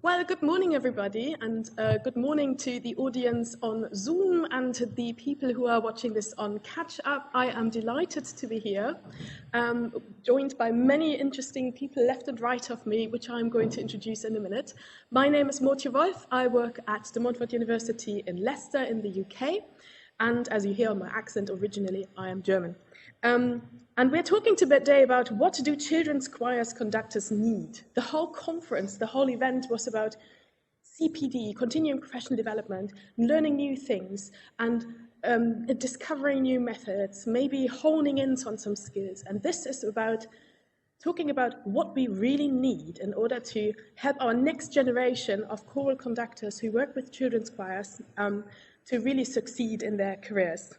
Well, good morning, everybody, and good morning to the audience on Zoom and to the people who are watching this on Catch Up. I am delighted to be here, joined by many interesting people left and right of me, which I'm going to introduce in a minute. My name is Motje Wolf. I work at De Montfort University in Leicester in the UK, and as you hear on my accent, originally I am German. And we're talking today about what do children's choirs conductors need. The whole conference, the whole event was about CPD, continuing professional development, learning new things, and discovering new methods, maybe honing in on some skills. And this is about talking about what we really need in order to help our next generation of choral conductors who work with children's choirs to really succeed in their careers.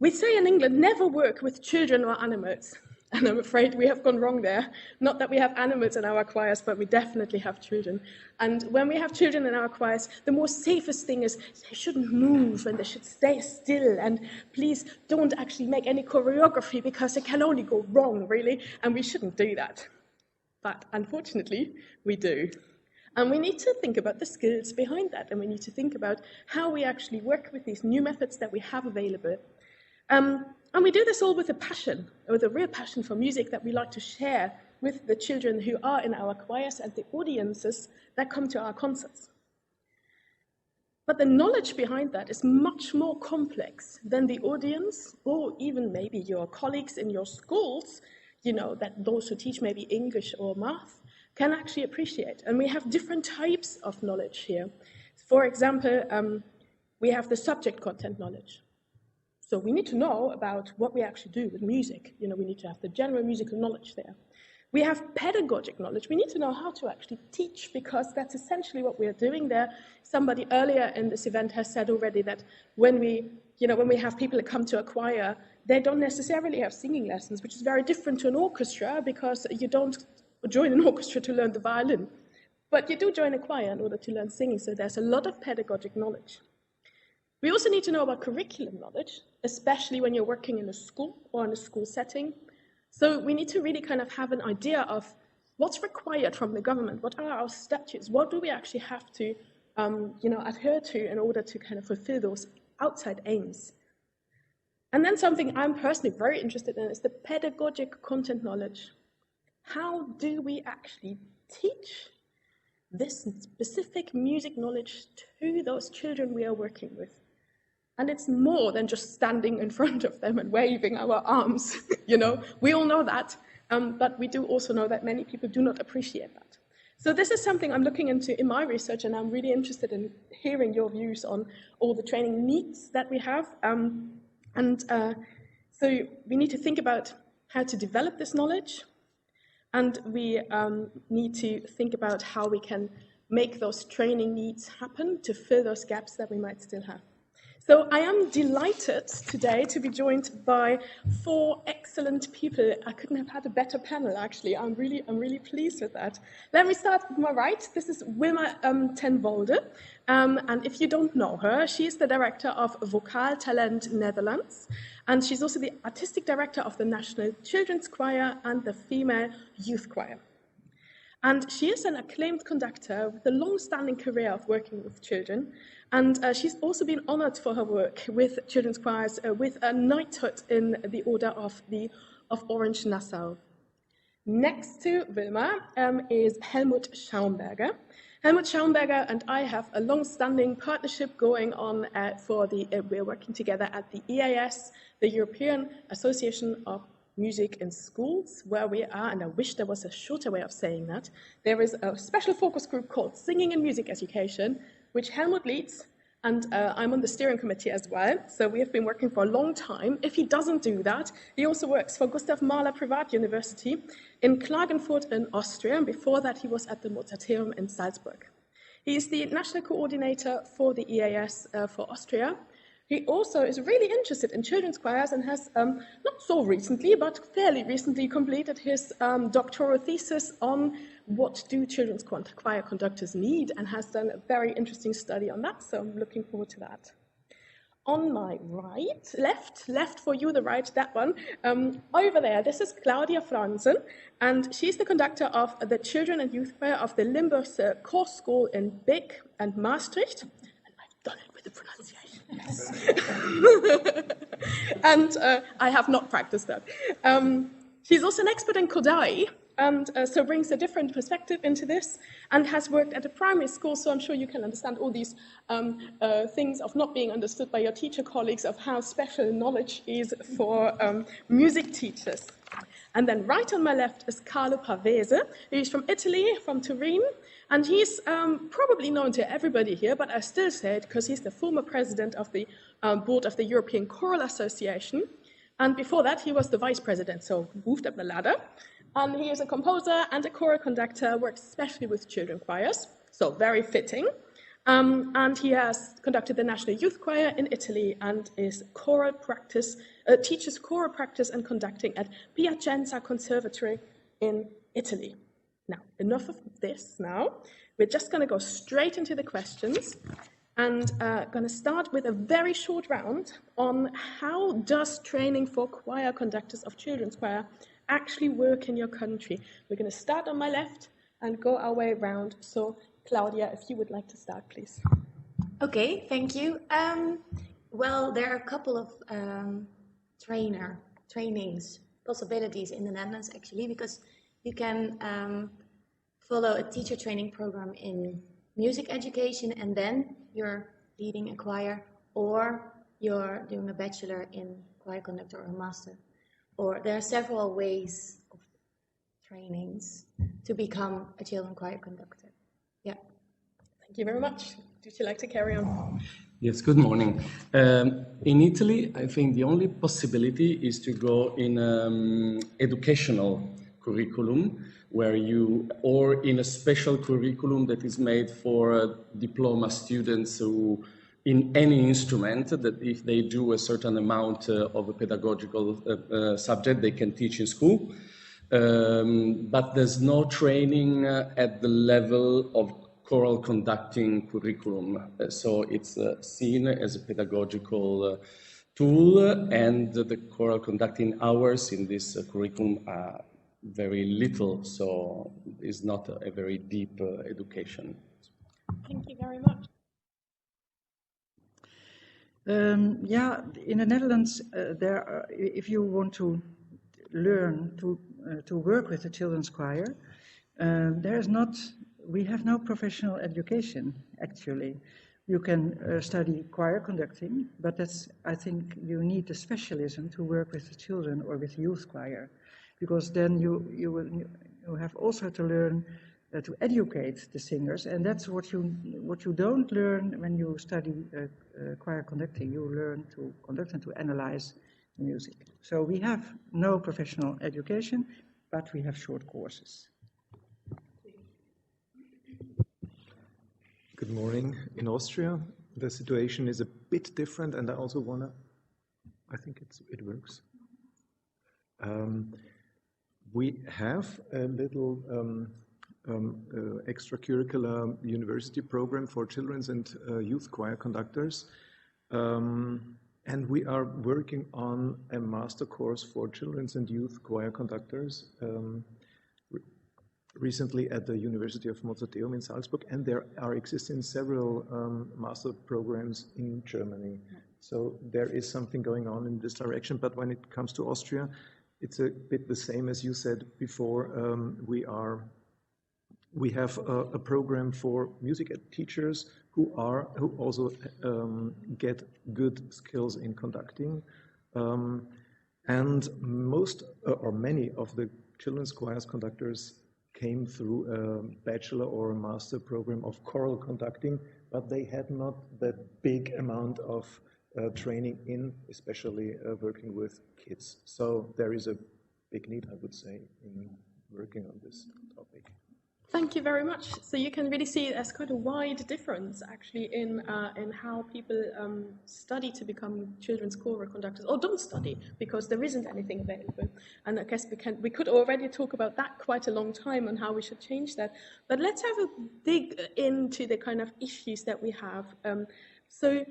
We say in England, never work with children or animals. And I'm afraid we have gone wrong there. Not that we have animals in our choirs, but we definitely have children. And when we have children in our choirs, the most safest thing is they shouldn't move and they should stay still. And please don't actually make any choreography because it can only go wrong, really. And we shouldn't do that. But unfortunately, we do. And we need to think about the skills behind that. And we need to think about how we actually work with these new methods that we have available. And we do this all with a passion, with a real passion for music that we like to share with the children who are in our choirs and the audiences that come to our concerts. But the knowledge behind that is much more complex than the audience, or even maybe your colleagues in your schools, that those who teach maybe English or math, can actually appreciate. And we have different types of knowledge here. For example, we have the subject content knowledge. So we need to know about what we actually do with music. We need to have the general musical knowledge there. We have pedagogic knowledge. We need to know how to actually teach, because that's essentially what we are doing there. Somebody earlier in this event has said already that when we have people that come to a choir, they don't necessarily have singing lessons, which is very different to an orchestra, because you don't join an orchestra to learn the violin. But you do join a choir in order to learn singing, so there's a lot of pedagogic knowledge. We also need to know about curriculum knowledge, especially when you're working in a school or in a school setting. So we need to really kind of have an idea of what's required from the government, what are our statutes, what do we actually have to adhere to in order to kind of fulfill those outside aims. And then something I'm personally very interested in is the pedagogic content knowledge. How do we actually teach this specific music knowledge to those children we are working with? And it's more than just standing in front of them and waving our arms, We all know that, but we do also know that many people do not appreciate that. So this is something I'm looking into in my research, and I'm really interested in hearing your views on all the training needs that we have. So we need to think about how to develop this knowledge, and we need to think about how we can make those training needs happen to fill those gaps that we might still have. So I am delighted today to be joined by 4 excellent people. I couldn't have had a better panel, actually. I'm really pleased with that. Let me start with my right. This is Wilma ten Wolde. And if you don't know her, she is the director of Vocal Talent Netherlands. And she's also the artistic director of the National Children's Choir and the Female Youth Choir. And she is an acclaimed conductor with a long-standing career of working with children. And she's also been honored for her work with children's choirs with a knighthood in the Order of Orange Nassau. Next to Wilma is Helmut Schaumberger. Helmut Schaumberger and I have a long-standing partnership going on we're working together at the EAS, the European Association of Music in Schools, where we are, and I wish there was a shorter way of saying that. There is a special focus group called Singing and Music Education, which Helmut leads, and I'm on the steering committee as well, so we have been working for a long time. If he doesn't do that, he also works for Gustav Mahler Privat University in Klagenfurt in Austria, and before that he was at the Mozarteum in Salzburg. He is the national coordinator for the EAS for Austria. He also is really interested in children's choirs and has, not so recently, but fairly recently completed his doctoral thesis on what do children's choir conductors need, and has done a very interesting study on that, so I'm looking forward to that. on my right, left for you, the right, that one, over there, this is Claudia Franzen, and she's the conductor of the Children and Youth Choir of the Limburgse School in Beek and Maastricht. And I've done it with the pronunciation, yes. And I have not practiced that. She's also an expert in Kodai, and so brings a different perspective into this, and has worked at a primary school, so I'm sure you can understand all these things of not being understood by your teacher colleagues, of how special knowledge is for music teachers. And then right on my left is Carlo Pavese, who's from Italy, from Turin, and he's probably known to everybody here, but I still say it because he's the former president of the board of the European Choral Association, and before that he was the vice president, so moved up the ladder. And he is a composer and a choral conductor, works especially with children choirs, so very fitting. And he has conducted the National Youth Choir in Italy and is teaches choral practice and conducting at Piacenza Conservatory in Italy. Now, enough of this now. We're just going to go straight into the questions and going to start with a very short round on how does training for choir conductors of children's choir actually work in your country. We're going to start on my left and go our way around. So, Claudia, if you would like to start, please. Okay, thank you. Well, there are a couple of trainings possibilities in the Netherlands, actually, because you can follow a teacher training program in music education and then you're leading a choir, or you're doing a bachelor in choir conductor or a master. Or there are several ways of trainings to become a children choir conductor. Yeah. Thank you very much. Would you like to carry on? Yes, good morning. In Italy, I think the only possibility is to go in educational curriculum, or in a special curriculum that is made for diploma students who, in any instrument, that if they do a certain amount of a pedagogical subject, they can teach in school. But there's no training at the level of choral conducting curriculum. So it's seen as a pedagogical tool, and the choral conducting hours in this curriculum are very little, so it's not a very deep education. Thank you very much. Yeah, in the Netherlands, if you want to learn to work with the children's choir, we have no professional education, actually. You can study choir conducting, but I think you need a specialism to work with the children or with youth choir, because then you have also to learn to educate the singers, and that's what you don't learn when you study choir conducting. You learn to conduct and to analyze music. So we have no professional education, but we have short courses. Good morning. In Austria, the situation is a bit different, and I also I think it works. We have a little extracurricular university program for children's and youth choir conductors, and we are working on a master course for children's and youth choir conductors recently at the University of Mozarteum in Salzburg, and there are existing several master programs in Germany. So there is something going on in this direction, but when it comes to Austria, it's a bit the same as you said before. We have a program for music teachers who also get good skills in conducting, and most or many of the children's choirs conductors came through a bachelor or a master program of choral conducting, but they had not that big amount of training in, especially working with kids. So there is a big need, I would say, in working on this topic. Thank you very much. So you can really see there's quite a wide difference actually in how people study to become children's choral conductors, or don't study because there isn't anything available. And I guess we could already talk about that quite a long time on how we should change that. But let's have a dig into the kind of issues that we have. So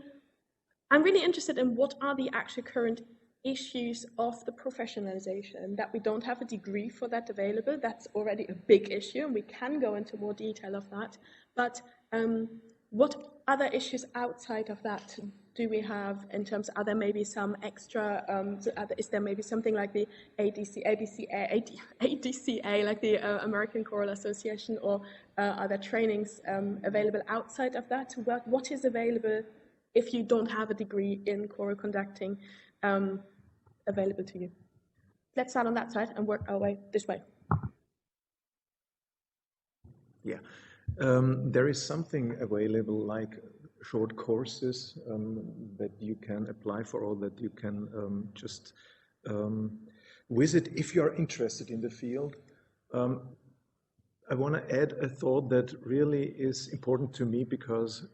I'm really interested in what are the actual current issues of the professionalization, that we don't have a degree for that available. That's already a big issue, and we can go into more detail of that. But what other issues outside of that do we have in terms, are there maybe some extra, is there maybe something like the ADCA, like the American Choral Association, or are there trainings available outside of that? What is available if you don't have a degree in choral conducting available to you? Let's start on that side and work our way this way. Yeah, there is something available like short courses that you can apply for, or that you can just visit if you are interested in the field. I want to add a thought that really is important to me, because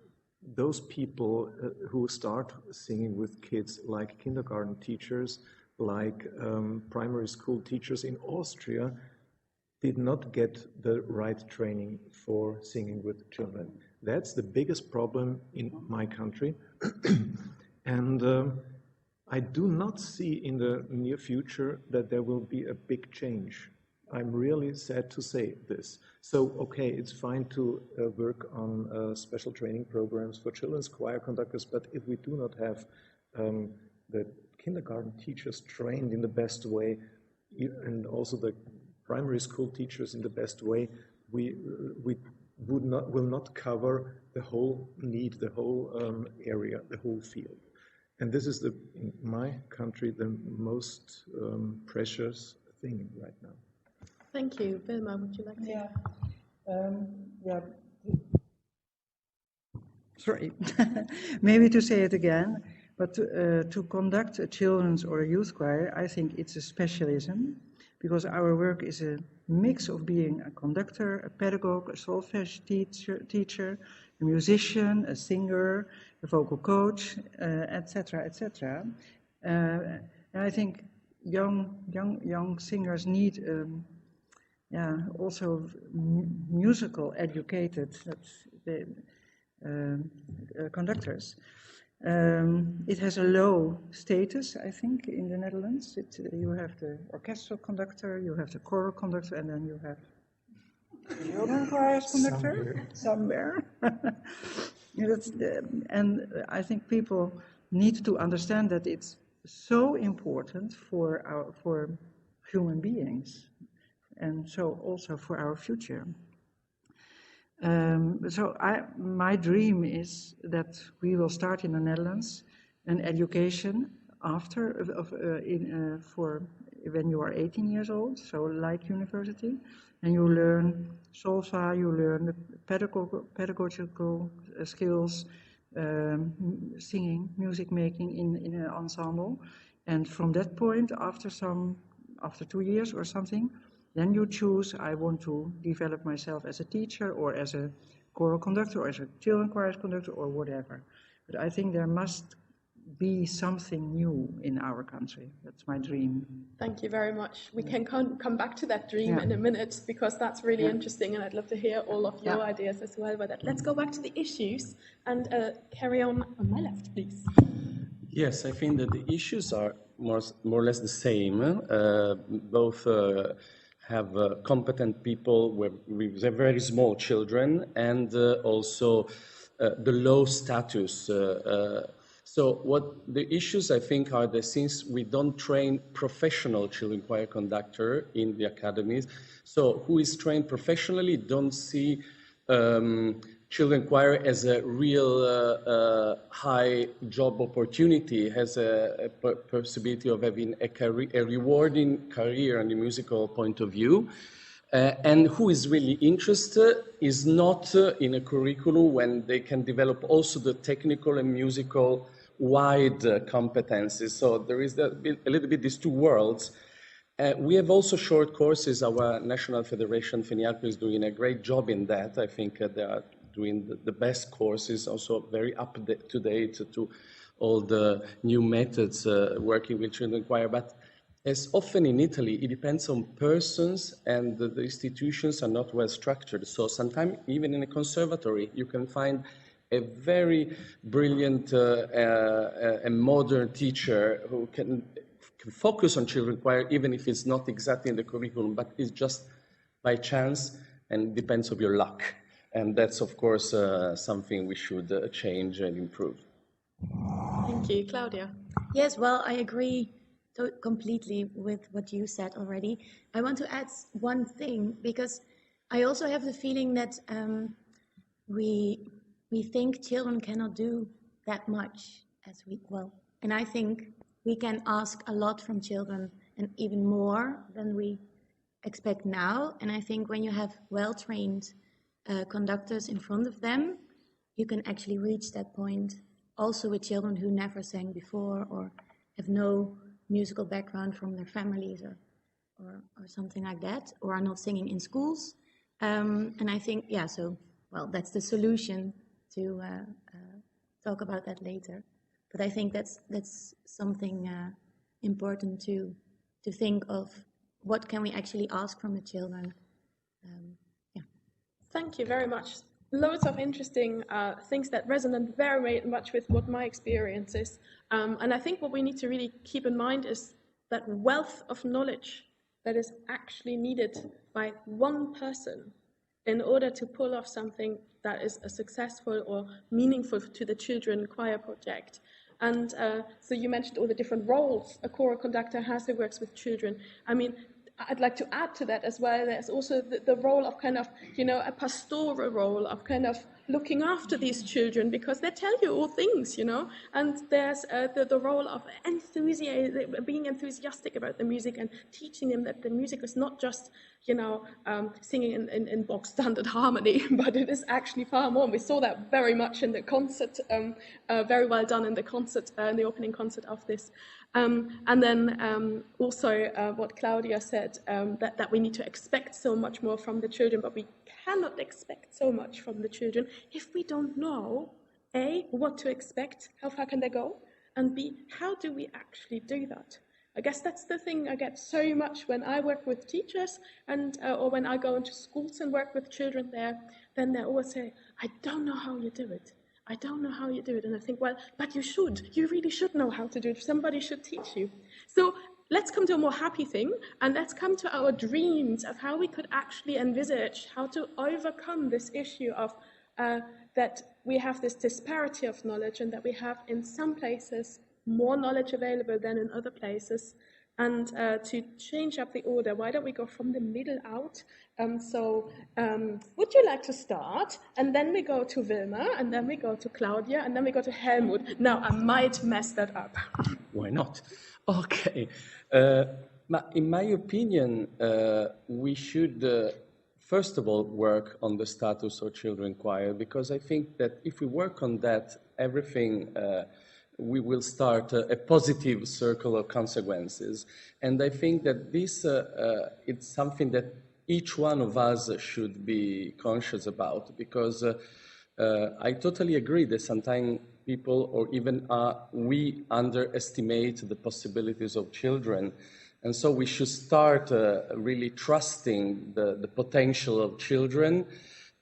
those people who start singing with kids, like kindergarten teachers, like primary school teachers in Austria, did not get the right training for singing with children. That's the biggest problem in my country. And I do not see in the near future that there will be a big change. I'm really sad to say this. So, okay, it's fine to work on special training programs for children's choir conductors, but if we do not have the kindergarten teachers trained in the best way, and also the primary school teachers in the best way, we will not cover the whole need, the whole area, the whole field. And this is, in my country, the most precious thing right now. Thank you. Wilma, would you like to? Yeah. Sorry. Maybe to say it again, but to conduct a children's or a youth choir, I think it's a specialism, because our work is a mix of being a conductor, a pedagogue, a solfege teacher, a musician, a singer, a vocal coach, etc., etc. And I think young singers need also musical educated conductors. It has a low status, I think, in the Netherlands. You have the orchestral conductor, you have the choral conductor, and then you have children's choir conductor somewhere. And I think people need to understand that it's so important for human beings, and so also for our future. My dream is that we will start in the Netherlands an education for when you are 18 years old, so like university, and you learn solfa, you learn the pedagogical skills, singing, music making in an ensemble, and from that point, after 2 years or something, then you choose, I want to develop myself as a teacher, or as a choral conductor, or as a children's choir conductor, or whatever. But I think there must be something new in our country. That's my dream. Thank you very much. We can come back to that dream in a minute, because that's really interesting, and I'd love to hear all of your ideas as well about that. Let's go back to the issues and carry on my left, please. Yes, I think that the issues are more or less the same. Both have competent people with very small children, and also the low status. So what the issues, I think, are that since we don't train professional children choir conductor in the academies, so who is trained professionally don't see children choir as a real high job opportunity, has a possibility of having a rewarding career on the musical point of view. And who is really interested is not in a curriculum when they can develop also the technical and musical wide competences. So there is a little bit these two worlds. We have also short courses. Our National Federation, FENIACO, is doing a great job in that. I think they are doing the best courses, also very up to date to all the new methods working with children choir. But as often in Italy, it depends on persons, and the institutions are not well structured. So sometimes even in a conservatory, you can find a very brilliant and modern teacher who can focus on children choir, even if it's not exactly in the curriculum, but it's just by chance and depends on your luck. And that's, of course, something we should change and improve. Thank you. Claudia? Yes, well, I agree completely with what you said already. I want to add one thing, because I also have the feeling that we think children cannot do that much as we, and I think we can ask a lot from children, and even more than we expect now. And I think when you have well-trained conductors in front of them, you can actually reach that point also with children who never sang before or have no musical background from their families or something like that, or are not singing in schools. And I think, that's the solution to talk about that later. But I think that's something important to think of. What can we actually ask from the children? Thank you very much. Loads of interesting things that resonate very much with what my experience is. And I think what we need to really keep in mind is that wealth of knowledge that is actually needed by one person in order to pull off something that is a successful or meaningful to the children choir project. And so you mentioned all the different roles a choral conductor has who works with children. I mean, I'd like to add to that as well. There's also the role of kind of, a pastoral role of kind of looking after these children, because they tell you all things, And there's the role of being enthusiastic about the music and teaching them that the music is not just, singing in box standard harmony, but it is actually far more. And we saw that very much in the concert, very well done in the concert, in the opening concert of this. And then also what Claudia said, that we need to expect so much more from the children, but we cannot expect so much from the children if we don't know, A, what to expect, how far can they go, and B, how do we actually do that? I guess that's the thing I get so much when I work with teachers and or when I go into schools and work with children there, then they always say, I don't know how you do it. I don't know how you do it. And I think, well, but you should. You really should know how to do it. Somebody should teach you. So let's come to a more happy thing, and let's come to our dreams of how we could actually envisage how to overcome this issue of that we have this disparity of knowledge, and that we have in some places more knowledge available than in other places, and to change up the order. Why don't we go from the middle out? Would you like to start? And then we go to Wilma, and then we go to Claudia, and then we go to Helmut. Now, I might mess that up. Why not? Okay. In my opinion, we should, first of all, work on the status of children choir, because I think that if we work on that, everything we will start a positive circle of consequences. And I think that this it's something that each one of us should be conscious about, because I totally agree that sometimes people, or even we, underestimate the possibilities of children. And so we should start really trusting the potential of children,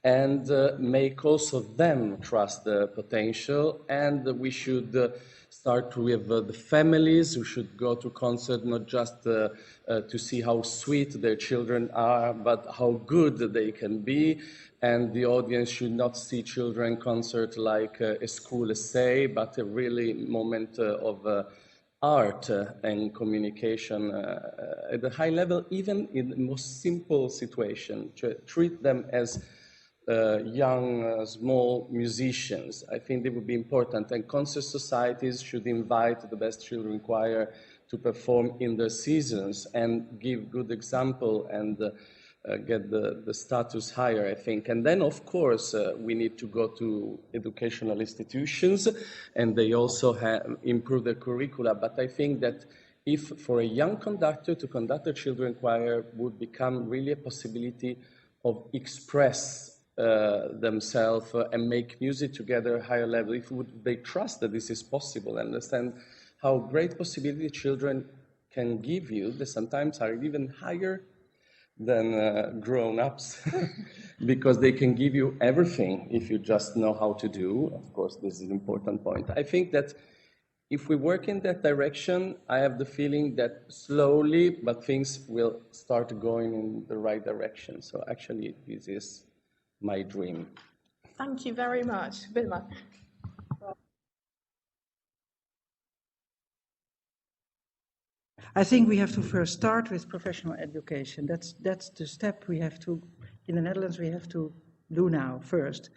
and make also them trust the potential. And we should start with the families who should go to concert, not just to see how sweet their children are, but how good they can be. And the audience should not see children concert like a school essay, but a really moment of art and communication at a high level, even in the most simple situation. To treat them as young, small musicians. I think it would be important. And concert societies should invite the best children choir to perform in their seasons and give good example and get the status higher, I think. And then, of course, we need to go to educational institutions, and they also improve their curricula. But I think that if for a young conductor to conduct a children choir would become really a possibility of express themselves and make music together at a higher level, if they trust that this is possible, understand how great possibility children can give you, that sometimes are even higher than grown-ups because they can give you everything if you just know how to do. Of course, this is an important point. I think that if we work in that direction, I have the feeling that slowly, but things will start going in the right direction. So actually, this is my dream. Thank you very much. Wilma. I think we have to first start with professional education. That's the step we have to, in the Netherlands, we have to do now first.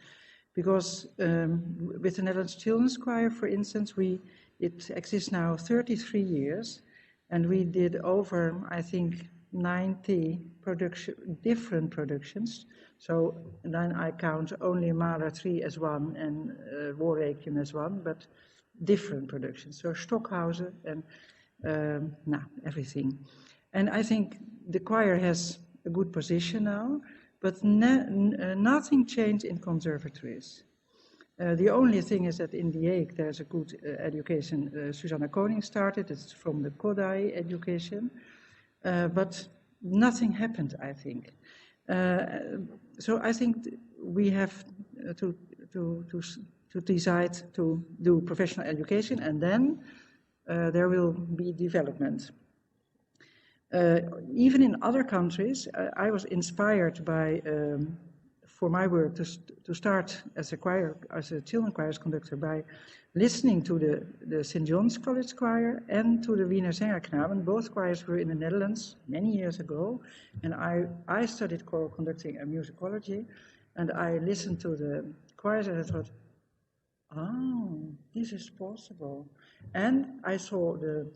Because with the Netherlands Children's Choir, for instance, it exists now 33 years, and we did over, I think, 90 different productions. So then I count only Mahler 3 as one and War Requiem as one, but different productions. So Stockhausen and everything. And I think the choir has a good position now, but nothing changed in conservatories. The only thing is that in The Hague there's a good education. Susanna Koning started, it's from the Kodai education, but nothing happened, I think. So I think we have to decide to do professional education, and then there will be development. Even in other countries, I was inspired by, for my work, to start as a children's choir conductor by listening to the St. John's College Choir and to the Wiener Sängerknaben. Both choirs were in the Netherlands many years ago, and I studied choral conducting and musicology, and I listened to the choirs and I thought, oh, this is possible. And I saw the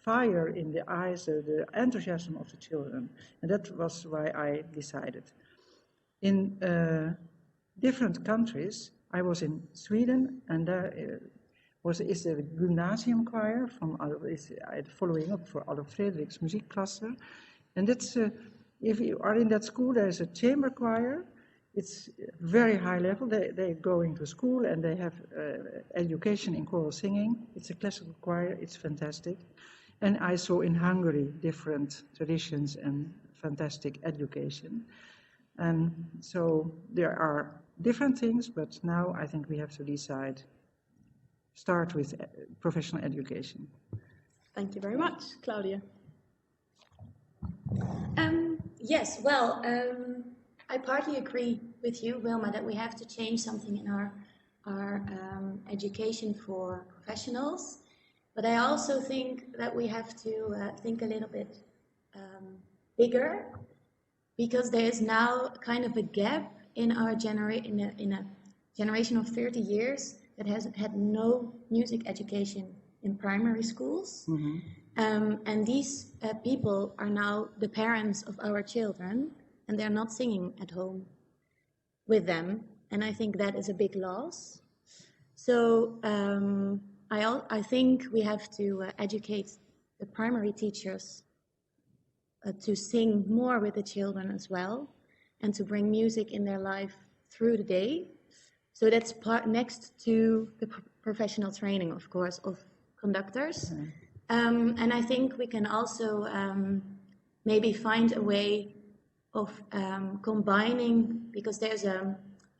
fire in the eyes, the enthusiasm of the children. And that was why I decided. In different countries, I was in Sweden, and there is the gymnasium choir from following up for Adolf Fredriks Muziekklasse. And that's, if you are in that school, there is a chamber choir. It's very high level. They're going to school and they have education in choral singing. It's a classical choir. It's fantastic. And I saw in Hungary different traditions and fantastic education. And so there are different things, but now I think we have to decide. Start with professional education. Thank you very much. Claudia. Yes, well, I partly agree with you, Wilma, that we have to change something in our education for professionals. But I also think that we have to think a little bit bigger, because there is now kind of a gap in our in a generation of 30 years that has had no music education in primary schools. Mm-hmm. And these people are now the parents of our children, and they're not singing at home with them. And I think that is a big loss. So I think we have to educate the primary teachers to sing more with the children as well, and to bring music in their life through the day. So that's part next to the professional training, of course, of conductors. Mm-hmm. And I think we can also maybe find a way of combining, because there's a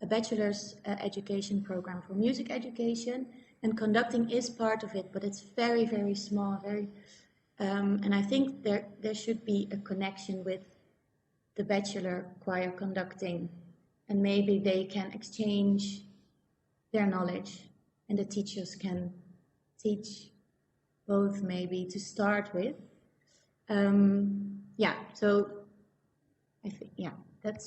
bachelor's education program for music education, and conducting is part of it, but it's very, very small, and I think there should be a connection with the bachelor choir conducting, and maybe they can exchange their knowledge, and the teachers can teach both maybe to start with. So I think, that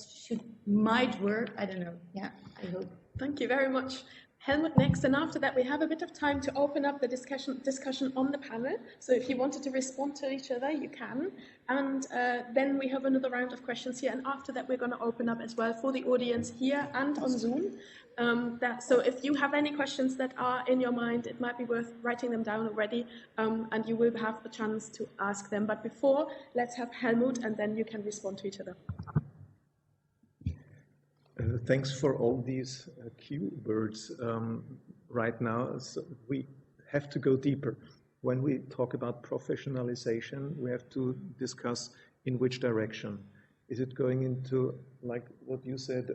might work. I don't know. Yeah, I hope. Thank you very much. Helmut next, and after that we have a bit of time to open up the discussion on the panel. So if you wanted to respond to each other, you can. And then we have another round of questions here. And after that, we're going to open up as well for the audience here and on Zoom. So if you have any questions that are in your mind, it might be worth writing them down already, and you will have the chance to ask them. But before, let's have Helmut, and then you can respond to each other. Thanks for all these keywords right now. So we have to go deeper. When we talk about professionalization, we have to discuss in which direction? Is it going into, like what you said,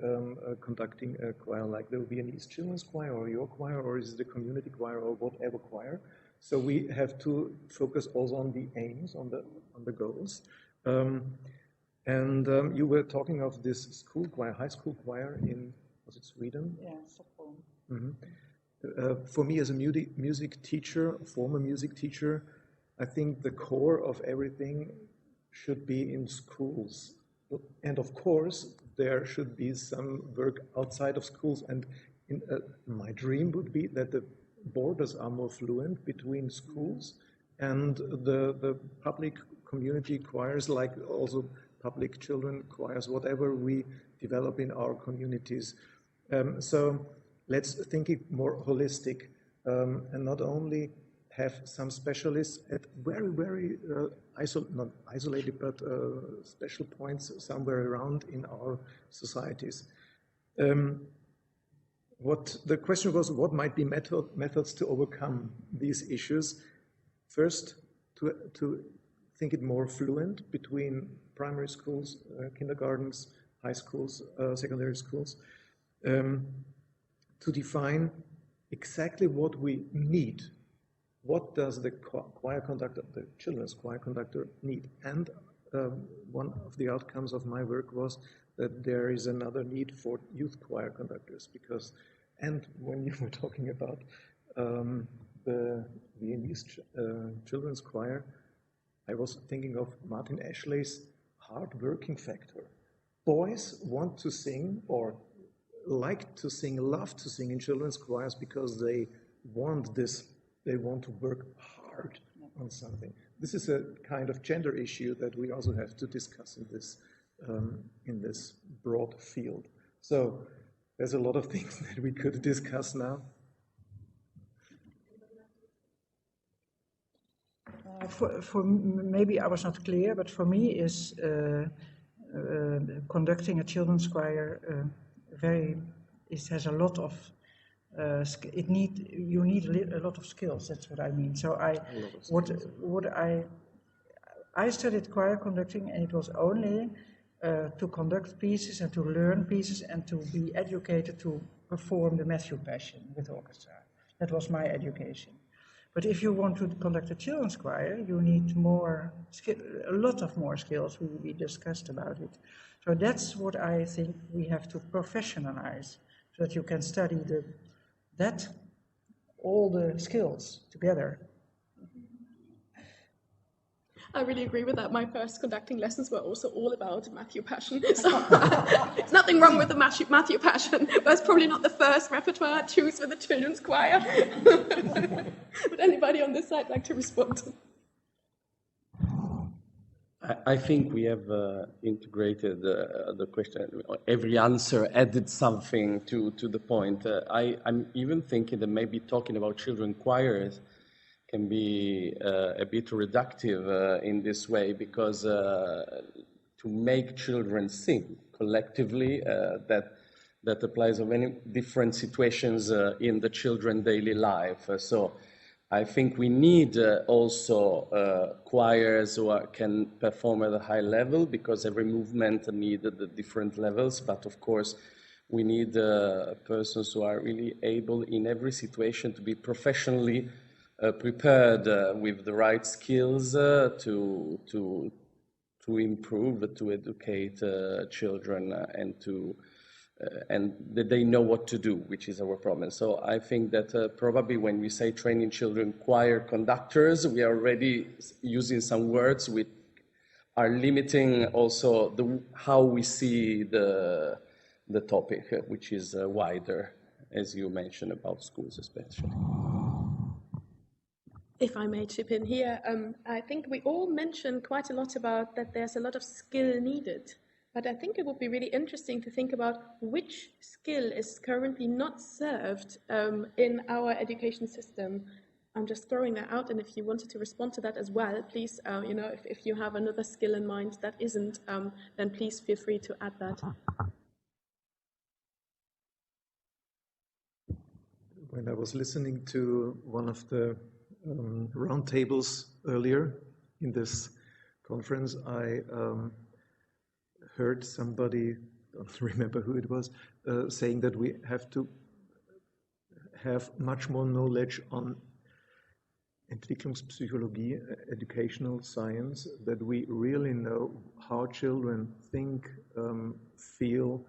conducting a choir, like there will be an East Children's Choir or your choir, or is it a community choir or whatever choir? So we have to focus also on the aims, on the goals. You were talking of this school choir, high school choir in, was it Sweden? Yeah, Stockholm. Mm-hmm. For me as a music teacher, former music teacher, I think the core of everything should be in schools. And of course, there should be some work outside of schools. And my dream would be that the borders are more fluent between schools and the public community choirs, like also public children choirs, whatever we develop in our communities. So let's think it more holistic and not only have some specialists at very, very not isolated, but special points somewhere around in our societies. What the question was, what might be methods to overcome these issues? First, to think it more fluent between primary schools, kindergartens, high schools, secondary schools, to define exactly what we need. What does the choir conductor, the children's choir conductor need? And one of the outcomes of my work was that there is another need for youth choir conductors because, and when you were talking about the Viennese children's choir, I was thinking of Martin Ashley's hard working factor. Boys want to sing or like to sing, love to sing in children's choirs because they want this. They want to work hard on something. This is a kind of gender issue that we also have to discuss in this broad field. So there's a lot of things that we could discuss now. For maybe I was not clear, but for me is conducting a children's choir has a lot of you need a lot of skills. That's what I mean. So I studied choir conducting, and it was only to conduct pieces and to learn pieces and to be educated to perform the Matthew Passion with orchestra. That was my education. But if you want to conduct a children's choir, you need a lot of more skills. We discussed about it. So that's what I think we have to professionalize, so that you can study all the skills together. I really agree with that. My first conducting lessons were also all about Matthew Passion. So there's nothing wrong with the Matthew Passion, but it's probably not the first repertoire I choose for the children's choir. Would anybody on this side like to respond? I think we have integrated the question. Every answer added something to the point. I'm even thinking that maybe talking about children choirs can be a bit reductive in this way, because to make children sing collectively, that applies to many different situations in the children's daily life. So I think we need also choirs who can perform at a high level, because every movement needs the different levels. But of course, we need persons who are really able in every situation to be professionally prepared with the right skills to improve, to educate children, and that they know what to do, which is our problem. So I think that probably when we say training children choir conductors, we are already using some words which are limiting also how we see the topic, which is wider, as you mentioned, about schools especially. If I may chip in here, I think we all mentioned quite a lot about that there's a lot of skill needed. But I think it would be really interesting to think about which skill is currently not served in our education system. I'm just throwing that out, and if you wanted to respond to that as well, please, if you have another skill in mind that isn't, then please feel free to add that. When I was listening to one of the roundtables earlier in this conference, I heard somebody, don't remember who it was, saying that we have to have much more knowledge on Entwicklungspsychologie, educational science, that we really know how children think, feel,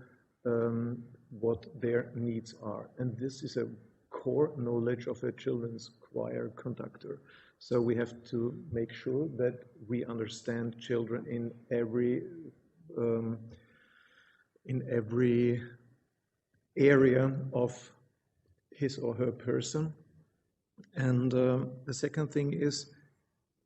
what their needs are. And this is a core knowledge of a children's choir conductor. So we have to make sure that we understand children in every area of his or her person. And the second thing is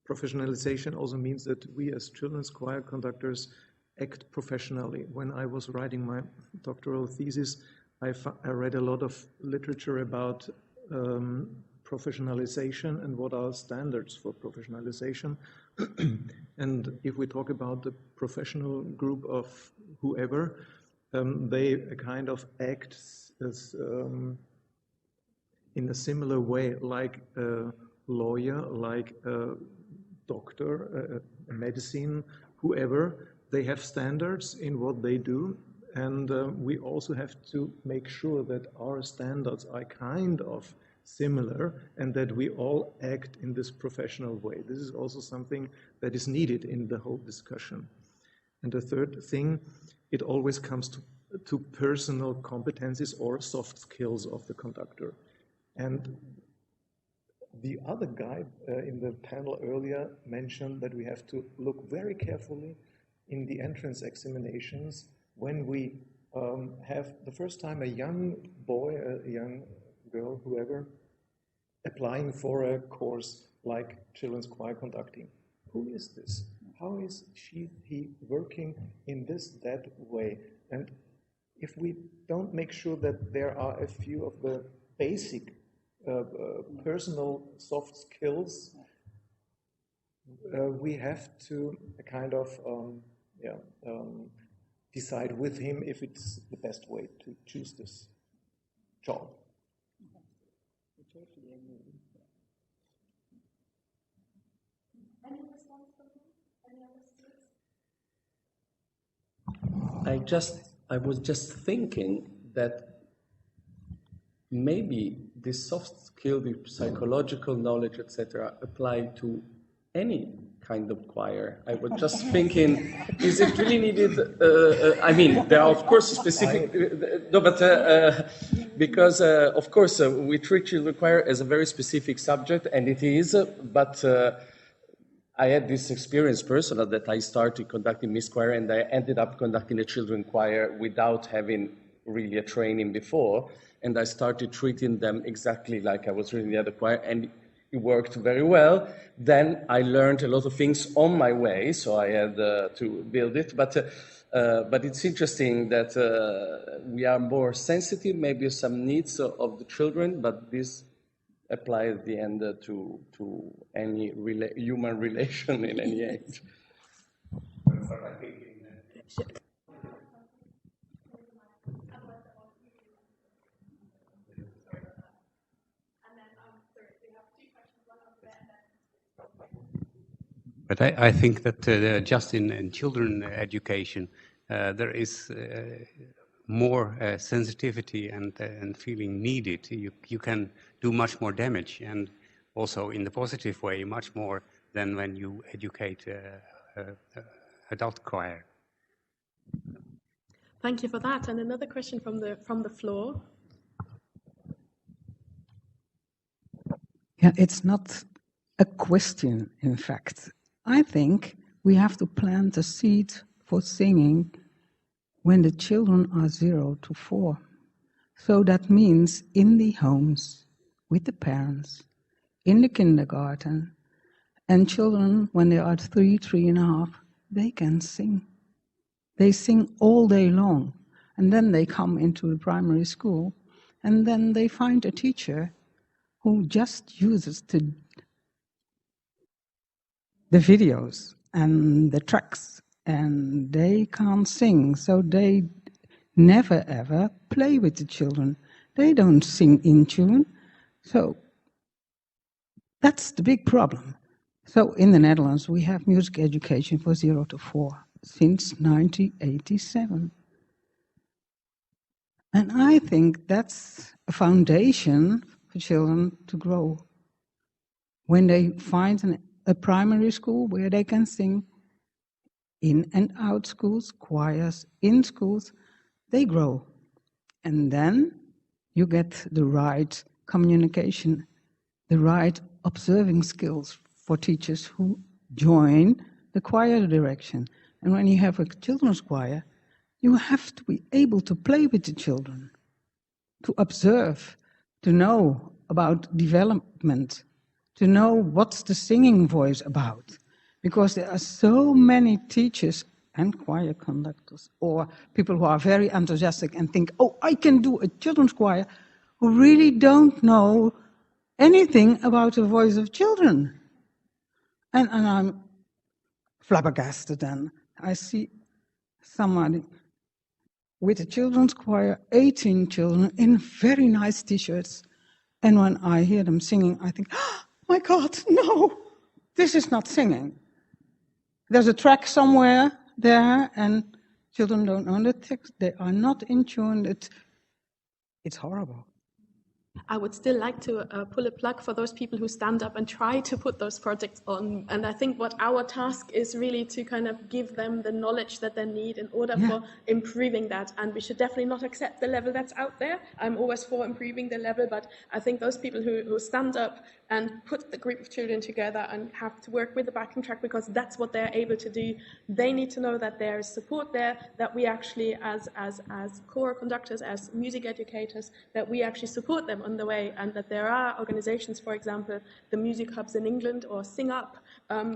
professionalization also means that we as children's choir conductors act professionally. When I was writing my doctoral thesis, I read a lot of literature about professionalization and what are standards for professionalization. And if we talk about the professional group of whoever, they kind of act as in a similar way, like a lawyer, like a doctor, a medicine, whoever. They have standards in what they do, and we also have to make sure that our standards are kind of similar and that we all act in this professional way. This is also something that is needed in the whole discussion. And the third thing, it always comes to personal competences or soft skills of the conductor. And the other guy in the panel earlier mentioned that we have to look very carefully in the entrance examinations when we have the first time a young boy, a young girl, whoever, applying for a course like children's choir conducting. Who is this? How is he working in that way? And if we don't make sure that there are a few of the basic personal soft skills, we have to kind of decide with him if it's the best way to choose this job. Any response from you? Any other students? I was just thinking that maybe this soft skill, the psychological knowledge, etc., apply to any kind of choir. I was just thinking, is it really needed? I mean, there are of course specific, because of course we treat children choir as a very specific subject, and it is. But I had this experience personal that I started conducting Miss Choir, and I ended up conducting a children choir without having really a training before. And I started treating them exactly like I was treating the other choir, and it worked very well. Then I learned a lot of things on my way, so I had to build it. But it's interesting that we are more sensitive, maybe some needs of the children, but this applies at the end to any human relation in any age. But I think that just in children education, there is more sensitivity and feeling needed. You can do much more damage, and also in the positive way, much more than when you educate adult choir. Thank you for that. And another question from the floor. Yeah, it's not a question, in fact. I think we have to plant a seed for singing when the children are 0 to 4. So that means in the homes, with the parents, in the kindergarten, and children, when they are 3, 3.5, they can sing. They sing all day long. And then they come into the primary school, and then they find a teacher who just uses the videos and the tracks, and they can't sing, so they never ever play with the children. They don't sing in tune, so that's the big problem. So in the Netherlands, we have music education for 0 to 4 since 1987. And I think that's a foundation for children to grow. When they find a primary school where they can sing, in and out schools, choirs, in schools, they grow. And then you get the right communication, the right observing skills for teachers who join the choir direction. And when you have a children's choir, you have to be able to play with the children, to observe, to know about development, to know what's the singing voice about. Because there are so many teachers and choir conductors, or people who are very enthusiastic and think, oh, I can do a children's choir, who really don't know anything about the voice of children. And I'm flabbergasted then. I see somebody with a children's choir, 18 children in very nice t-shirts. And when I hear them singing, I think, oh my God, no, this is not singing. There's a track somewhere there, and children don't know the text. They are not in tune. It's horrible. I would still like to pull a plug for those people who stand up and try to put those projects on. And I think what our task is really to kind of give them the knowledge that they need in order for improving that. And we should definitely not accept the level that's out there. I'm always for improving the level, but I think those people who stand up and put the group of children together and have to work with the backing track because that's what they're able to do, they need to know that there is support there, that we actually, as choir conductors, as music educators, that we actually support them on the way, and that there are organizations, for example, the music hubs in England or Sing Up,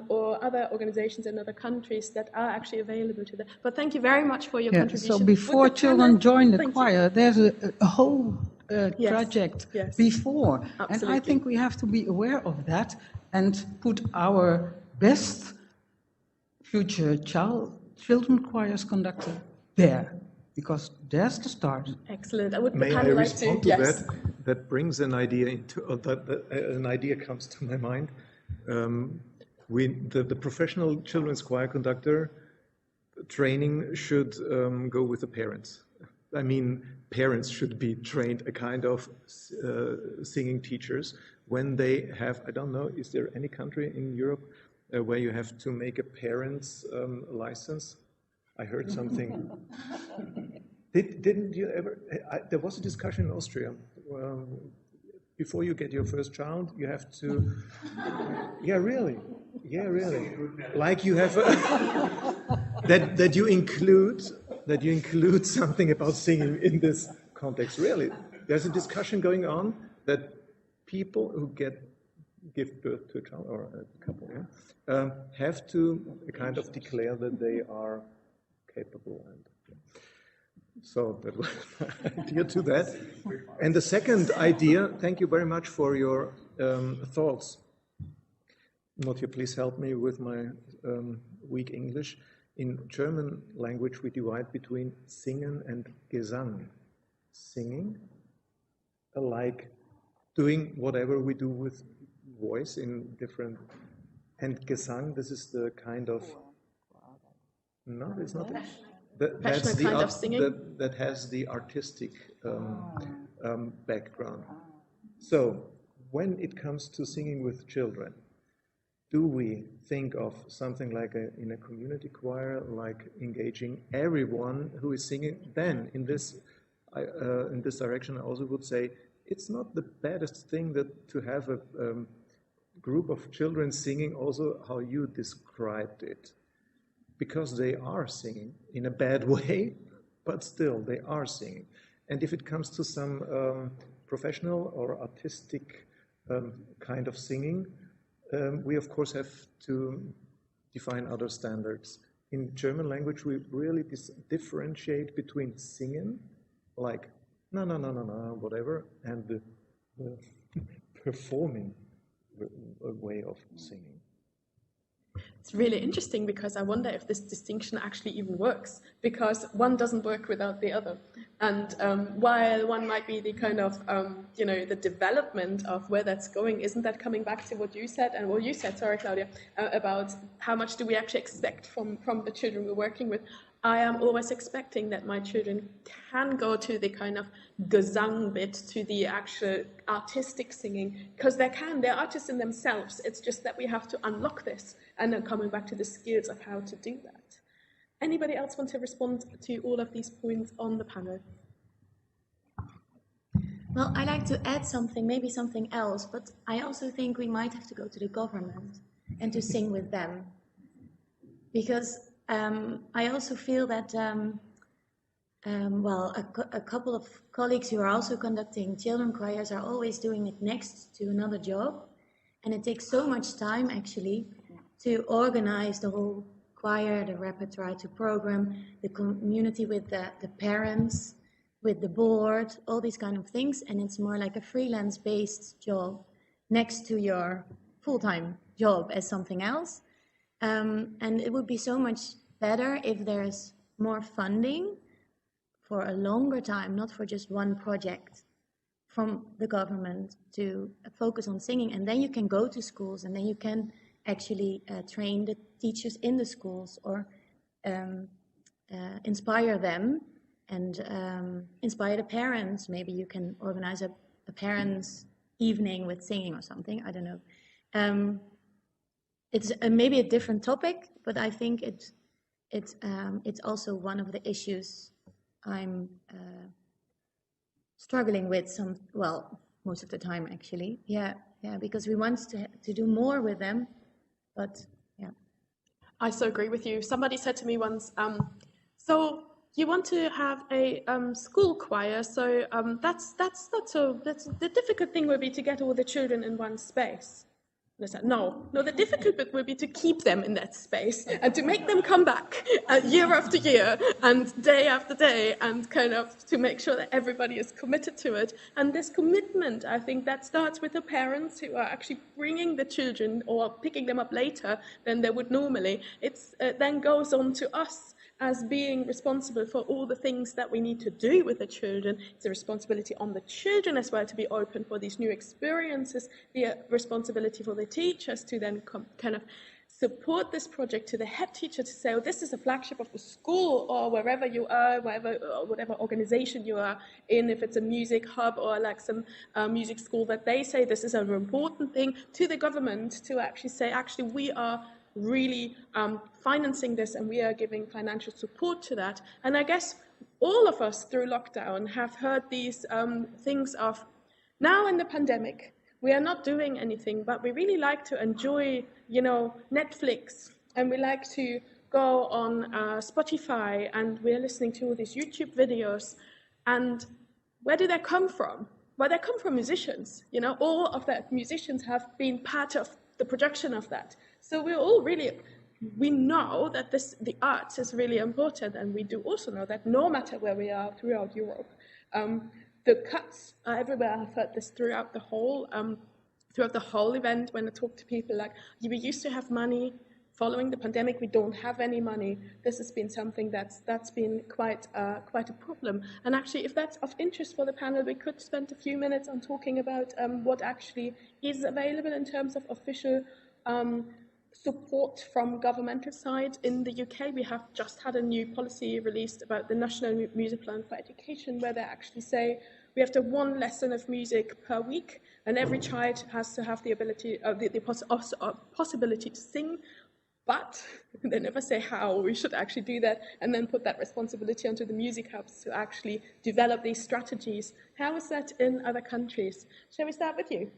or other organizations in other countries that are actually available to them. But thank you very much for your contribution. So before children join the choir, there's a whole project before. Absolutely. And I think we have to be aware of that and put our best future children choirs conductor there, because there's the start. Excellent. I would May I like respond to yes. that? That brings an idea into an idea comes to my mind. The professional children's choir conductor training should go with the parents. I mean, parents should be trained a kind of singing teachers when they have, I don't know, is there any country in Europe where you have to make a parent's license? I heard something. Didn't you ever, there was a discussion in Austria. Before you get your first child, you have to, yeah, really. Like you have, that you include something about singing in this context, really. There's a discussion going on that people who give birth to a child, or a couple, have to kind of declare that they are capable. And so that was my idea to that. And the second idea, thank you very much for your thoughts. Motje, please help me with my weak English. In German language, we divide between singen and Gesang. Singing, like doing whatever we do with voice in different, and Gesang, this is the kind of, no, it's not. That's the kind of singing? that has the artistic background. So when it comes to singing with children, do we think of something like in a community choir, like engaging everyone who is singing? Then in this direction, I also would say it's not the baddest thing that to have a group of children singing also how you described it, because they are singing in a bad way, but still they are singing. And if it comes to some professional or artistic kind of singing, we of course have to define other standards. In German language, we really differentiate between singing, like na na na na na, whatever, and the performing way of singing. It's really interesting because I wonder if this distinction actually even works, because one doesn't work without the other. And while one might be the kind of, the development of where that's going, isn't that coming back to what you said, and what you said, sorry, Claudia, about how much do we actually expect from the children we're working with? I am always expecting that my children can go to the kind of Gesang bit, to the actual artistic singing, because they're artists in themselves. It's just that we have to unlock this, and then coming back to the skills of how to do that. Anybody else want to respond to all of these points on the panel? Well, I like to add something, maybe something else, but I also think we might have to go to the government and to sing with them. Because I also feel that, a couple of colleagues who are also conducting children choirs are always doing it next to another job. And it takes so much time, actually, to organize the whole choir, the repertoire, to program the community with the parents, with the board, all these kind of things. And it's more like a freelance-based job next to your full-time job as something else. And it would be so much better if there's more funding for a longer time, not for just one project from the government, to focus on singing. And then you can go to schools, and then you can actually train the teachers in the schools, or inspire them, and inspire the parents. Maybe you can organize a parents' evening with singing or something, I don't know. It's maybe a different topic, but I think it's also one of the issues I'm struggling with most of the time, actually. Yeah, because we want to do more with them, but yeah. I so agree with you. Somebody said to me once, so you want to have a school choir, so that's the difficult thing would be to get all the children in one space. And I said, no, the difficult bit will be to keep them in that space and to make them come back year after year and day after day, and kind of to make sure that everybody is committed to it. And this commitment, I think that starts with the parents who are actually bringing the children or picking them up later than they would normally. It then goes on to us as being responsible for all the things that we need to do with the children. It's a responsibility on the children as well to be open for these new experiences, the responsibility for the teachers to then kind of support this project, to the head teacher to say, oh, this is a flagship of the school, or wherever you are, whatever organization you are in, if it's a music hub or like some music school, that they say this is an important thing, to the government to actually say, actually, we are really financing this, and we are giving financial support to that. And I guess all of us through lockdown have heard these things of, now in the pandemic, we are not doing anything, but we really like to enjoy, Netflix, and we like to go on Spotify, and we're listening to all these YouTube videos. And where do they come from? Well, they come from musicians. All of the musicians have been part of the production of that. So we know that the arts is really important, and we do also know that no matter where we are throughout Europe, the cuts are everywhere. I've heard this throughout the whole event when I talk to people, like, we used to have money. Following the pandemic, we don't have any money. This has been something that's been quite a problem. And actually, if that's of interest for the panel, we could spend a few minutes on talking about what actually is available in terms of official support from governmental side. In the UK, we have just had a new policy released about the National Music Plan for Education, where they actually say we have to have one lesson of music per week, and every child has to have the ability, possibility to sing. But they never say how we should actually do that, and then put that responsibility onto the music hubs to actually develop these strategies. How is that in other countries? Shall we start with you?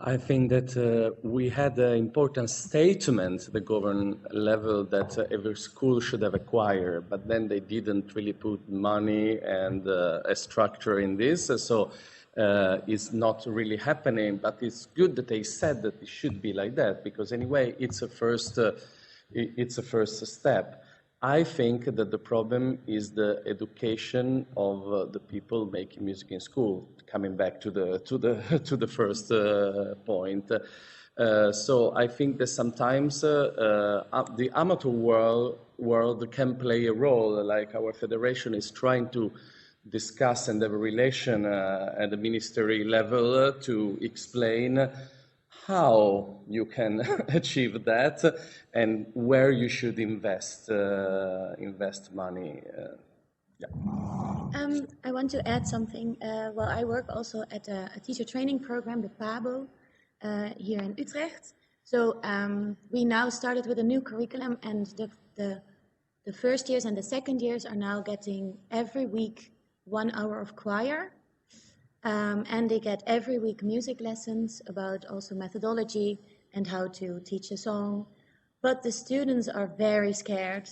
I think that we had an important statement at the government level that every school should have a choir, but then they didn't really put money and a structure in this. So it's not really happening, but it's good that they said that it should be like that, because anyway, it's a first step. I think that the problem is the education of the people making music in school. Coming back to the first point, So I think that sometimes the amateur world can play a role, like our federation is trying to discuss and have a relation at the ministry level to explain how you can achieve that and where you should invest money. I want to add something. Well, I work also at a teacher training program, the PABO, here in Utrecht. So we now started with a new curriculum, and the first years and the second years are now getting every week 1 hour of choir. And they get every week music lessons about also methodology and how to teach a song. But the students are very scared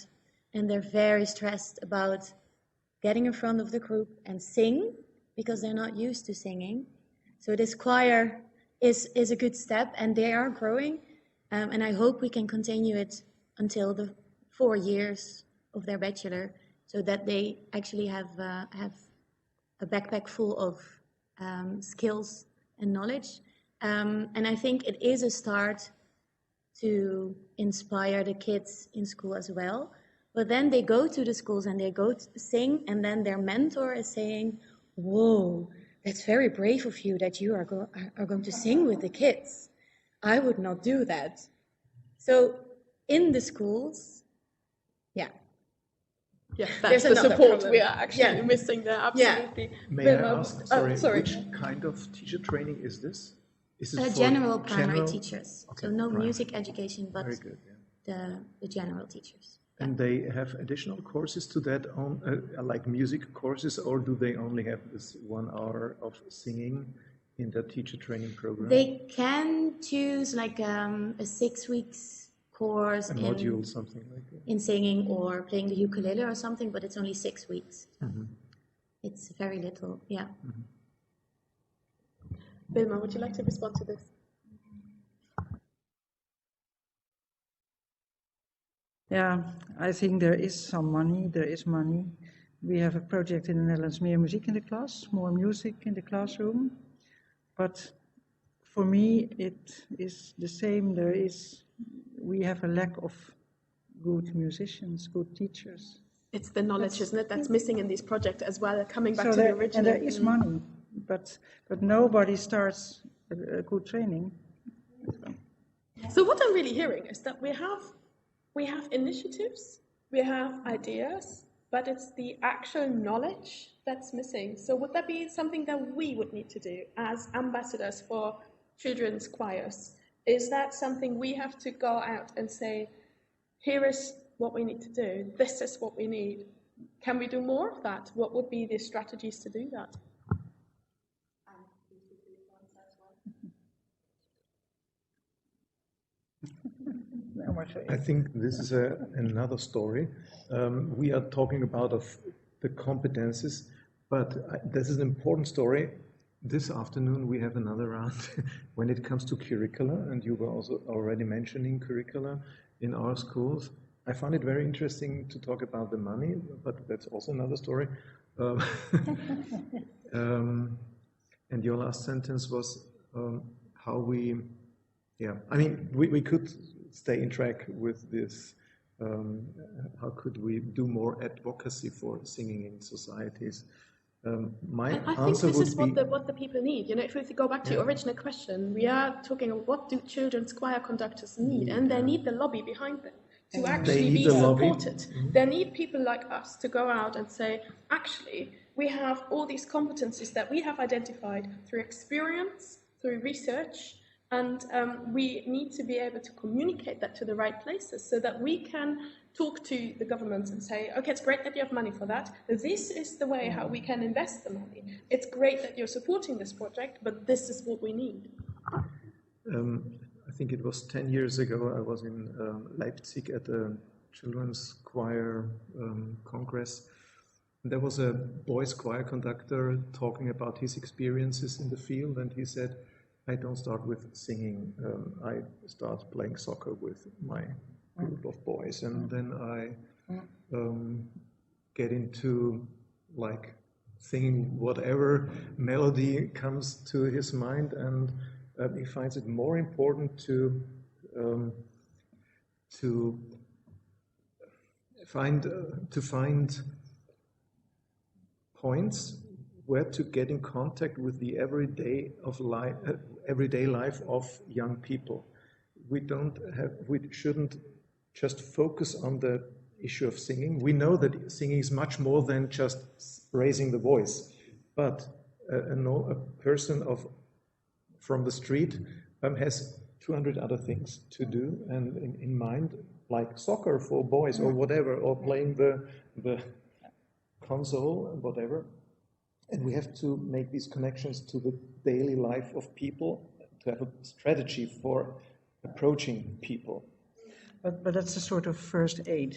and they're very stressed about getting in front of the group and sing because they're not used to singing. So this choir is a good step and they are growing. And I hope we can continue it until the 4 years of their bachelor so that they actually have a backpack full of skills and knowledge. And I think it is a start to inspire the kids in school as well. But then they go to the schools and they go to sing, and then their mentor is saying, "Whoa, that's very brave of you that you are going to sing with the kids. I would not do that." So in the schools, that's the support we are actually missing there, absolutely. May I ask, sorry, which kind of teacher training is this? Is it for general primary teachers. Okay, So no primary. music education, but Very good, the general teachers. And they have additional courses to that, like music courses, or do they only have this 1 hour of singing in the teacher training program? They can choose like a 6 weeks course a module, something like that. In singing or playing the ukulele or something, but it's only 6 weeks. Mm-hmm. It's very little, yeah. Mm-hmm. Wilma, would you like to respond to this? Yeah, I think there is some money, there is money. We have a project in the Netherlands, Meer Muziek in the Class, more music in the classroom. But for me, it is the same. We have a lack of good musicians, good teachers. It's the knowledge, isn't it, that's missing in this project as well, coming back to the original. And there is money, but nobody starts a good training. So what I'm really hearing is that we have initiatives, we have ideas, but it's the actual knowledge that's missing. So would that be something that we would need to do as ambassadors for children's choirs? Is that something we have to go out and say, here is what we need to do, this is what we need? Can we do more of that? What would be the strategies to do that? I think this is another story. We are talking about the competences, but this is an important story. This afternoon we have another round when it comes to curricula, and you were also already mentioning curricula in our schools. I found it very interesting to talk about the money, but that's also another story. And your last sentence was how we could stay in track with this. How could we do more advocacy for singing in societies? I think this is what the people need. You know, if we go back to your original question, we are talking of what do children's choir conductors need, and they need the lobby behind them to actually be supported. Mm-hmm. They need people like us to go out and say, actually, we have all these competencies that we have identified through experience, through research, and we need to be able to communicate that to the right places so that we can talk to the governments and say, okay, it's great that you have money for that. This is the way how we can invest the money. It's great that you're supporting this project, but this is what we need. I think it was 10 years ago, I was in Leipzig at a children's choir congress. There was a boys' choir conductor talking about his experiences in the field, and he said, I don't start with singing, I start playing soccer with my group of boys, and then I get into like singing whatever melody comes to his mind, and he finds it more important to find points where to get in contact with the everyday life of young people. We shouldn't just focus on the issue of singing. We know that singing is much more than just raising the voice, but a person from the street has 200 other things to do and in mind, like soccer for boys or whatever, or playing the console and whatever. And we have to make these connections to the daily life of people, to have a strategy for approaching people. But that's a sort of first aid.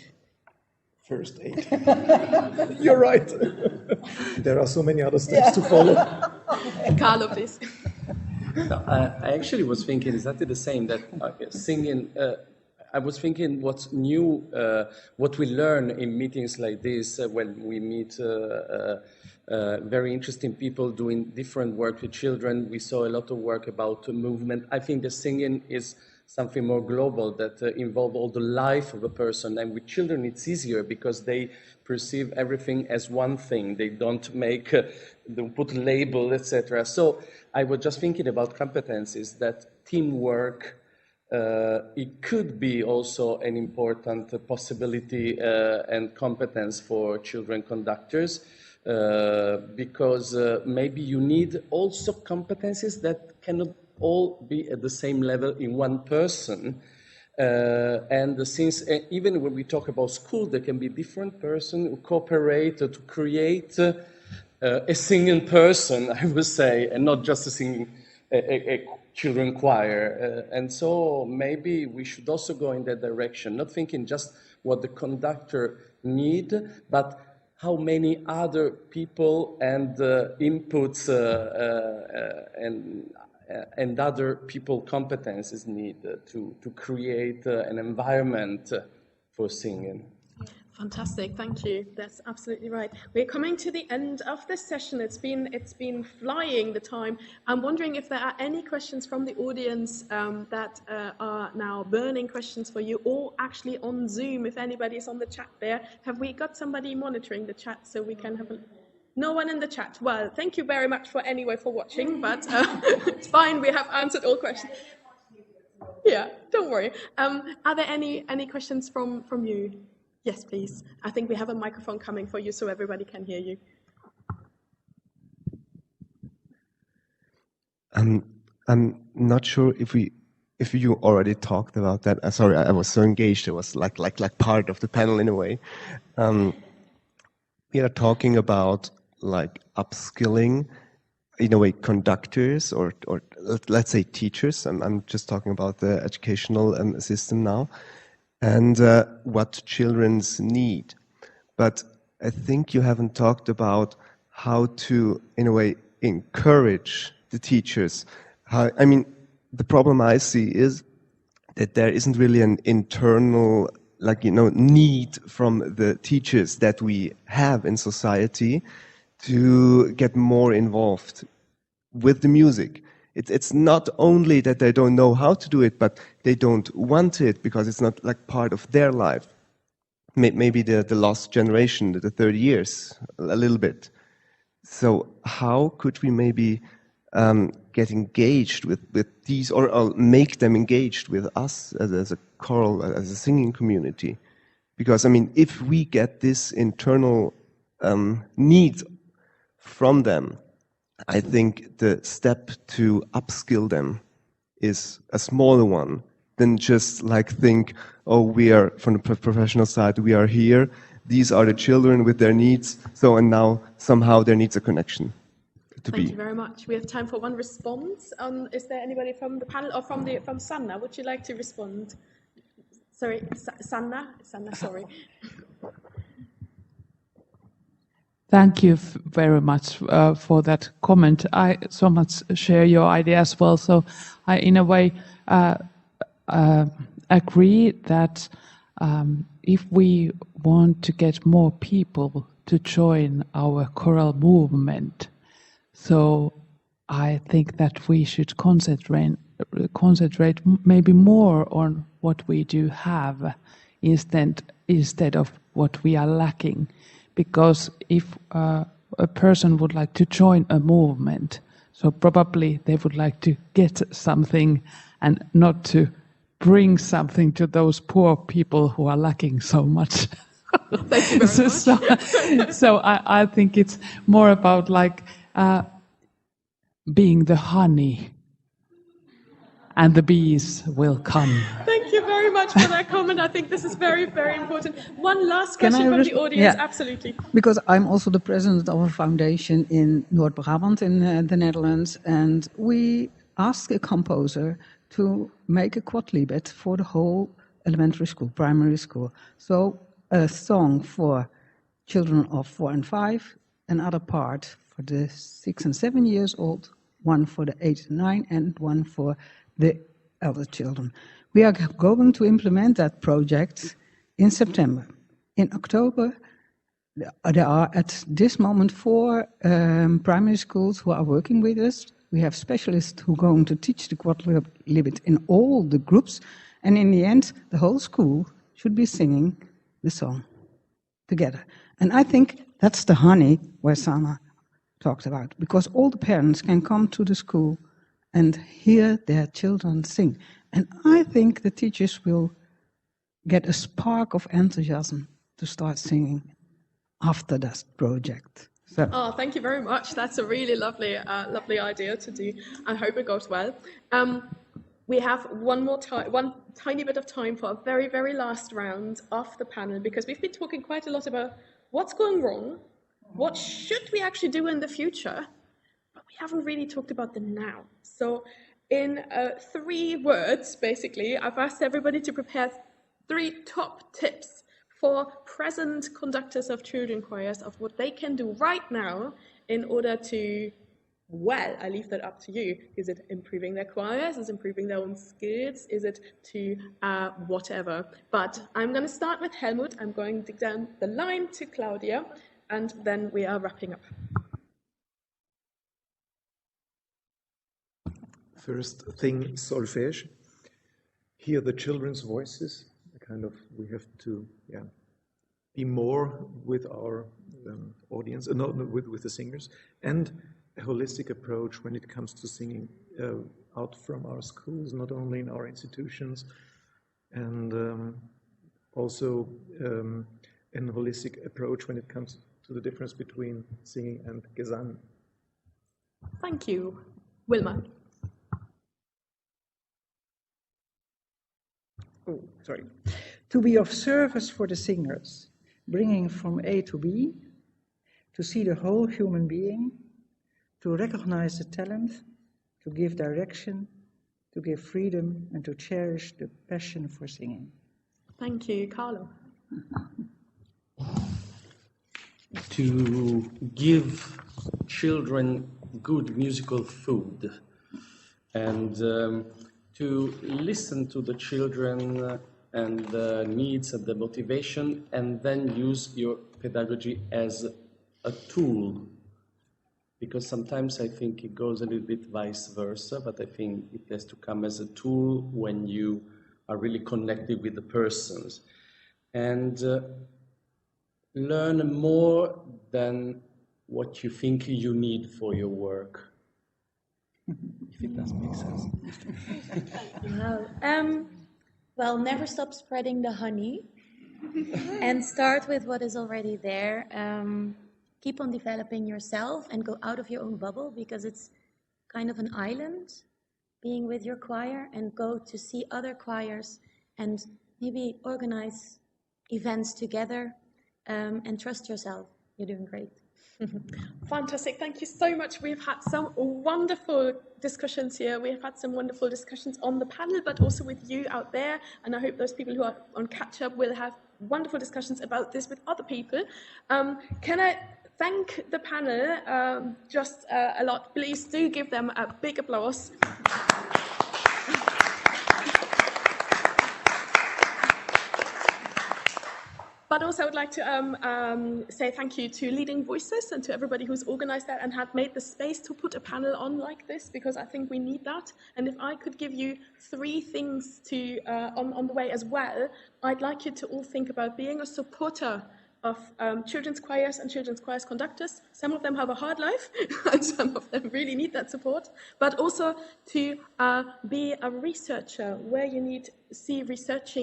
First aid. You're right. There are so many other steps to follow. Carlo, please. No, I actually was thinking exactly the same, that singing, I was thinking what's new, what we learn in meetings like this when we meet very interesting people doing different work with children. We saw a lot of work about movement. I think the singing is something more global that involves all the life of a person. And with children, it's easier because they perceive everything as one thing. They don't put label, etc. So I was just thinking about competencies, that teamwork, it could be also an important possibility and competence for children conductors, because maybe you need also competencies that cannot all be at the same level in one person. And since even when we talk about school, there can be different persons who cooperate to create a singing person, I would say, and not just a singing a children choir. And so maybe we should also go in that direction, not thinking just what the conductor need, but how many other people and inputs and other people competences need to create an environment for singing. Fantastic, thank you. That's absolutely right. We're coming to the end of this session. It's been flying, the time. I'm wondering if there are any questions from the audience that are now burning questions for you, or actually on Zoom, if anybody is on the chat there. Have we got somebody monitoring the chat so we can have a... No one in the chat. Well, thank you very much for watching, but it's fine, we have answered all questions. Yeah, don't worry. Are there any questions from you? Yes, please. I think we have a microphone coming for you so everybody can hear you. I'm not sure if you already talked about that. Sorry, I was so engaged. It was like part of the panel in a way. We are talking about like upskilling, in a way, conductors or let's say teachers. I'm just talking about the educational system now. And what children's need. But I think you haven't talked about how to, in a way, encourage the teachers. The problem I see is that there isn't really an internal, need from the teachers that we have in society to get more involved with the music. It's not only that they don't know how to do it, but they don't want it because it's not like part of their life. Maybe the lost generation, the 30 years, a little bit. So how could we maybe get engaged with these, or make them engaged with us as a choral, as a singing community? Because, if we get this internal need from them, I think the step to upskill them is a smaller one than just think, we are from the professional side, we are here, these are the children with their needs, and now somehow there needs a connection to be. Thank you very much. We have time for one response. Is there anybody from the panel or from Sanna? Would you like to respond? Sorry, Sanna, sorry. Thank you very much for that comment. I so much share your idea as well. So I, in a way, agree that if we want to get more people to join our choral movement, so I think that we should concentrate maybe more on what we do have instead of what we are lacking. Because if a person would like to join a movement, so probably they would like to get something and not to bring something to those poor people who are lacking so much. Thank you very much. So I think it's more about like being the honey, and the bees will come. Thank you very much for that comment. I think this is very, very important. One last question from the audience. Yeah. Absolutely. Because I'm also the president of a foundation in Noord-Brabant in the Netherlands, and we asked a composer to make a quadlibet for the whole elementary school, primary school. So a song for children of 4 and 5, another part for the 6 and 7 years old, one for the 8 and 9, and one for the elder children. We are going to implement that project in September. In October, there are at this moment 4 primary schools who are working with us. We have specialists who are going to teach the quadlibet in all the groups, and in the end, the whole school should be singing the song together. And I think that's the honey where Sana talked about, because all the parents can come to the school and hear their children sing. And I think the teachers will get a spark of enthusiasm to start singing after that project. So. Oh, thank you very much. That's a really lovely idea to do. I hope it goes well. We have one tiny bit of time for a very, very last round of the panel, because we've been talking quite a lot about what's going wrong, what should we actually do in the future, but we haven't really talked about the now. So in 3 words, basically, I've asked everybody to prepare 3 top tips for present conductors of children choirs of what they can do right now in order to, well, I leave that up to you. Is it improving their choirs? Is it improving their own skills? Is it to whatever? But I'm going to start with Helmut. I'm going down the line to Claudia, and then we are wrapping up. First thing, solfège. Hear the children's voices. We have to be more with our audience, not with the singers, and a holistic approach when it comes to singing out from our schools, not only in our institutions, and also a holistic approach when it comes to the difference between singing and Gesang. Thank you. Wilma. Oh, sorry. To be of service for the singers, bringing from A to B, to see the whole human being, to recognize the talent, to give direction, to give freedom, and to cherish the passion for singing. Thank you, Carlo. To give children good musical food, and to listen to the children and the needs and the motivation, and then use your pedagogy as a tool. Because sometimes I think it goes a little bit vice versa, but I think it has to come as a tool when you are really connected with the persons. And learn more than what you think you need for your work. If it does make sense. Wow. Well, never stop spreading the honey and start with what is already there. Keep on developing yourself and go out of your own bubble, because it's kind of an island being with your choir, and go to see other choirs and maybe organize events together, and trust yourself. You're doing great. Fantastic. Thank you so much. We've had some wonderful discussions here. We've had some wonderful discussions on the panel, but also with you out there. And I hope those people who are on catch-up will have wonderful discussions about this with other people. Can I thank the panel just a lot? Please do give them a big applause. But also I would like to say thank you to Leading Voices and to everybody who's organized that and had made the space to put a panel on like this, because I think we need that. And if I could give you 3 things to on the way as well, I'd like you to all think about being a supporter of children's choirs and children's choirs conductors. Some of them have a hard life, and some of them really need that support. But also to be a researcher where you see research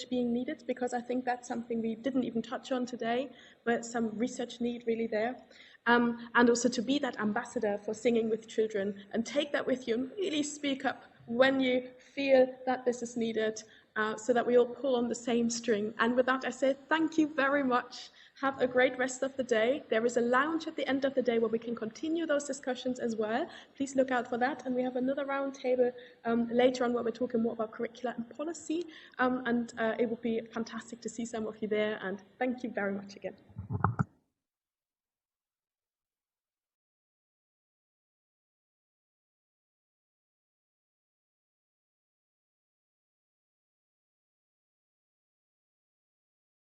being needed, because I think that's something we didn't even touch on today, but some research need really there. And also to be that ambassador for singing with children and take that with you and really speak up when you feel that this is needed, so that we all pull on the same string. And with that, I say thank you very much. Have a great rest of the day. There is a lounge at the end of the day where we can continue those discussions as well. Please look out for that. And we have another round table later on where we're talking more about curricula and policy. And it would be fantastic to see some of you there. And thank you very much again.